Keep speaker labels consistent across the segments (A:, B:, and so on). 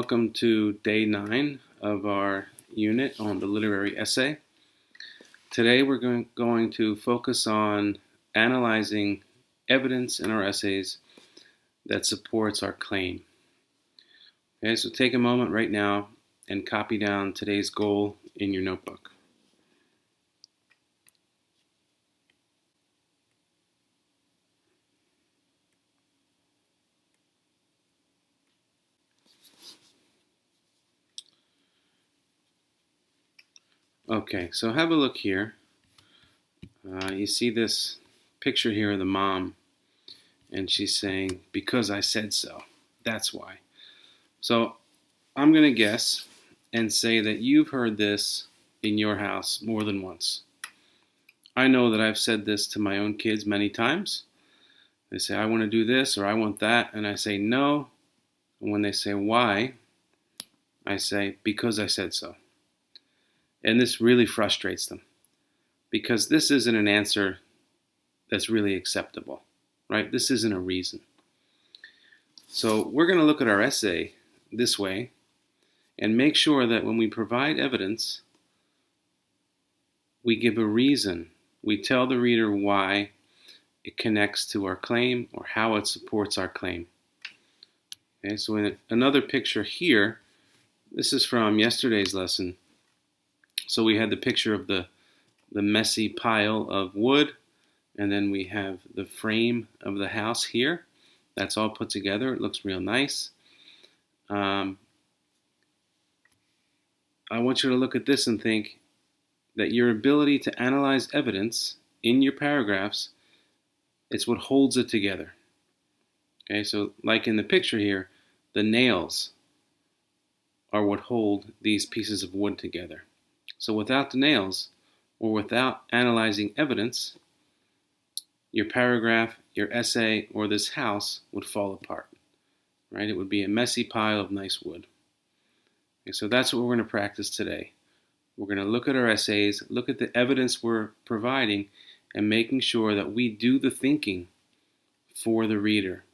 A: Welcome to day 9 of our unit on the literary essay. Today we're going to focus on analyzing evidence in our essays that supports our claim. Okay, so take a moment right now and copy down today's goal in your notebook. Okay, so have a look here. You see this picture here of the mom, and she's saying, "Because I said so, that's why." So I'm going to guess and say that you've heard this in your house more than once. I know that I've said this to my own kids many times. They say, "I want to do this," or "I want that," and I say no. And when they say why, I say, "Because I said so." And this really frustrates them because this isn't an answer that's really acceptable, right? This isn't a reason. So we're going to look at our essay this way and make sure that when we provide evidence, we give a reason. We tell the reader why it connects to our claim or how it supports our claim. Okay, so in another picture here, this is from yesterday's lesson. So we had the picture of the messy pile of wood, and then we have the frame of the house here. That's all put together. It looks real nice. I want you to look at this and think that your ability to analyze evidence in your paragraphs, it's what holds it together. Okay, so like in the picture here, the nails are what hold these pieces of wood together. So without the nails, or without analyzing evidence, your paragraph, your essay, or this house would fall apart, right? It would be a messy pile of nice wood. Okay, so that's what we're going to practice today. We're going to look at our essays, look at the evidence we're providing, and making sure that we do the thinking for the reader.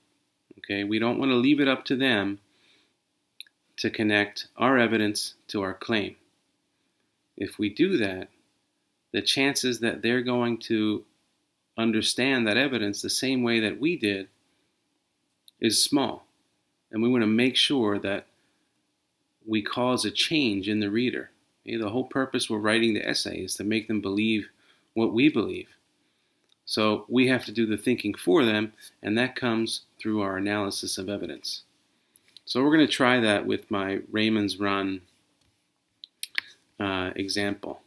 A: Okay, we don't want to leave it up to them to connect our evidence to our claim. If we do that, the chances that they're going to understand that evidence the same way that we did is small. And we want to make sure that we cause a change in the reader. Okay, the whole purpose we're writing the essay is to make them believe what we believe. So we have to do the thinking for them, and that comes through our analysis of evidence. So we're going to try that with my Raymond's Run example.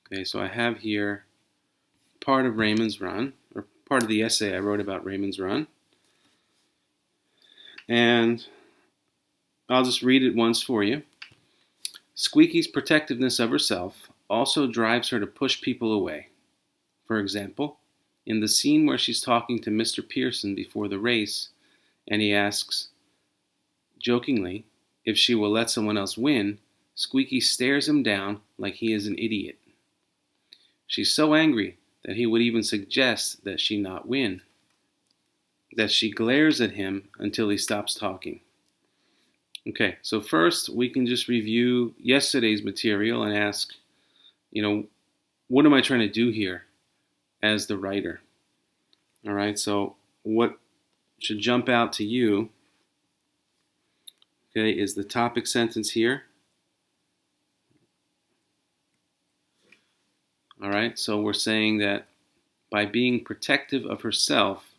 A: Okay, so I have here part of Raymond's Run, or part of the essay I wrote about Raymond's Run. And I'll just read it once for you. Squeaky's protectiveness of herself also drives her to push people away. For example, in the scene where she's talking to Mr. Pearson before the race, and he asks, jokingly, if she will let someone else win, Squeaky stares him down like he is an idiot. She's so angry that he would even suggest that she not win, that she glares at him until he stops talking. Okay, so first we can just review yesterday's material and ask, what am I trying to do here as the writer? All right, so what should jump out to you, okay, is the topic sentence here. All right, so we're saying that by being protective of herself,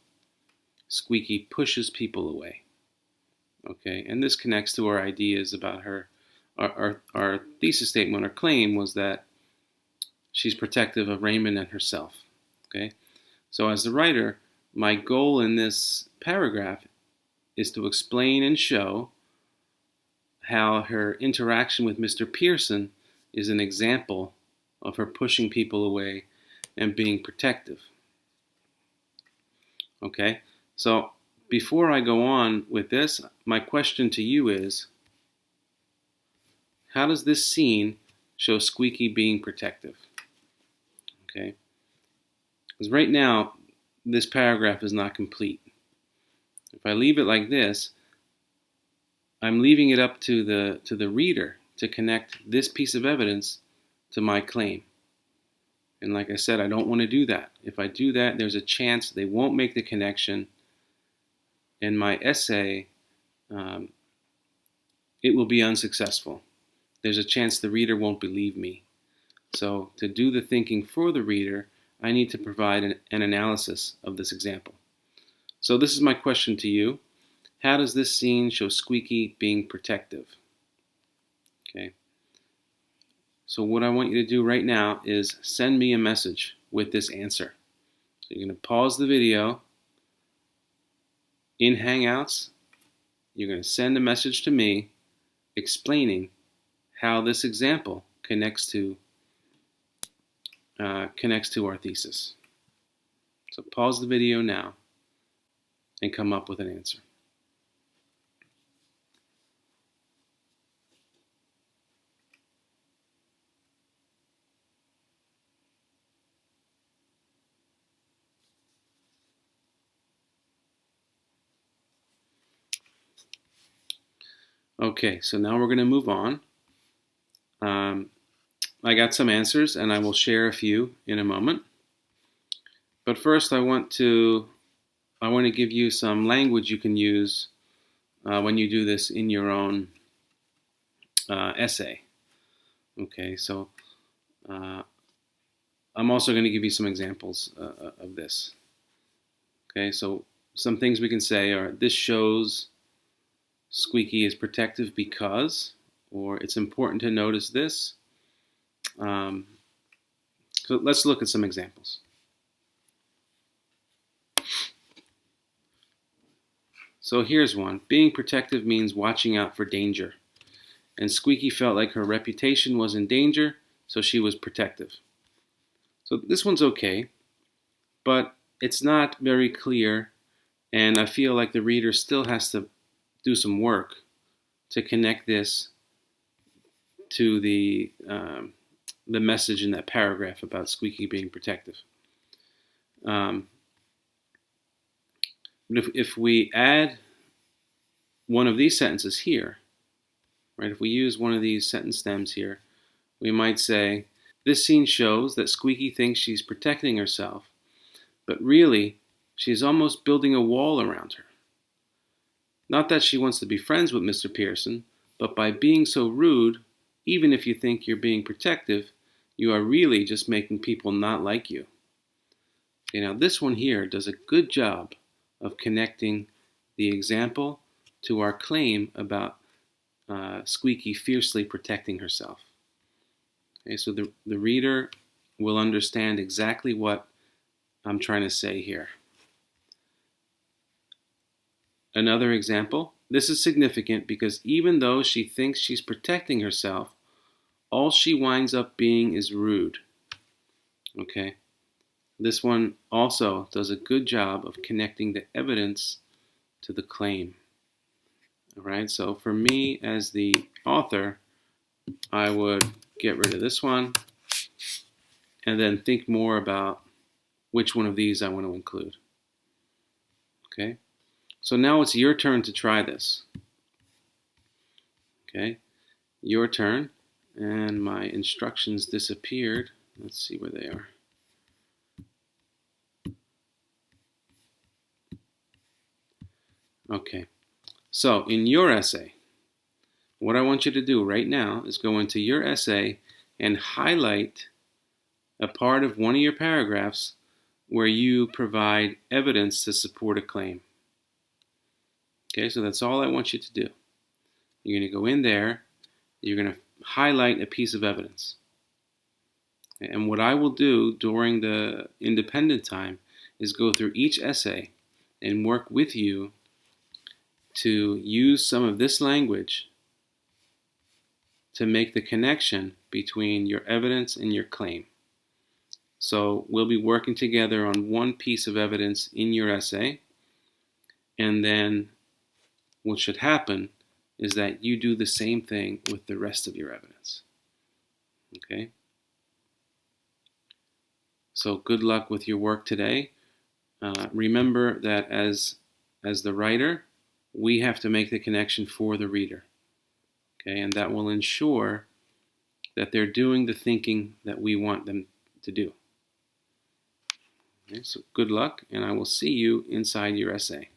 A: Squeaky pushes people away. Okay, and this connects to our ideas about her. Our thesis statement, our claim was that she's protective of Raymond and herself. Okay, so as the writer, my goal in this paragraph is to explain and show how her interaction with Mr. Pearson is an example of her pushing people away and being protective. Okay, so before I go on with this, my question to you is, how does this scene show Squeaky being protective? Okay, because right now, this paragraph is not complete. If I leave it like this, I'm leaving it up to the reader to connect this piece of evidence to my claim. And like I said, I don't want to do that. If I do that, there's a chance they won't make the connection, and my essay, it will be unsuccessful. There's a chance the reader won't believe me. So to do the thinking for the reader, I need to provide an analysis of this example. So this is my question to you. How does this scene show Squeaky being protective? Okay. So what I want you to do right now is send me a message with this answer. So you're going to pause the video in Hangouts. You're going to send a message to me explaining how this example connects to our thesis. So pause the video now and come up with an answer. Okay, so now we're going to move on. I got some answers, and I will share a few in a moment. But first, I want to give you some language you can use when you do this in your own essay. Okay, so I'm also going to give you some examples of this. Okay, so some things we can say are, this shows Squeaky is protective because, or it's important to notice this. So let's look at some examples. So here's one. Being protective means watching out for danger. And Squeaky felt like her reputation was in danger, so she was protective. So this one's okay, but it's not very clear, and I feel like the reader still has to do some work to connect this to the message in that paragraph about Squeaky being protective. But if we add one of these sentences here, right? If we use one of these sentence stems here, we might say, this scene shows that Squeaky thinks she's protecting herself, but really, she's almost building a wall around her. Not that she wants to be friends with Mr. Pearson, but by being so rude, even if you think you're being protective, you are really just making people not like you. Okay, now this one here does a good job of connecting the example to our claim about Squeaky fiercely protecting herself. Okay, so the reader will understand exactly what I'm trying to say here. Another example, this is significant because even though she thinks she's protecting herself, all she winds up being is rude. Okay, this one also does a good job of connecting the evidence to the claim. All right, so for me as the author, I would get rid of this one and then think more about which one of these I want to include. Okay, so now it's your turn to try this. Okay, your turn, and my instructions disappeared. Let's see where they are. Okay, so in your essay, what I want you to do right now is go into your essay and highlight a part of one of your paragraphs where you provide evidence to support a claim. Okay, so that's all I want you to do. You're going to go in there, you're going to highlight a piece of evidence. And what I will do during the independent time is go through each essay and work with you to use some of this language to make the connection between your evidence and your claim. So we'll be working together on one piece of evidence in your essay, and then what should happen is that you do the same thing with the rest of your evidence. Okay? So good luck with your work today. Remember that as the writer, we have to make the connection for the reader. Okay, and that will ensure that they're doing the thinking that we want them to do. Okay, so good luck, and I will see you inside your essay.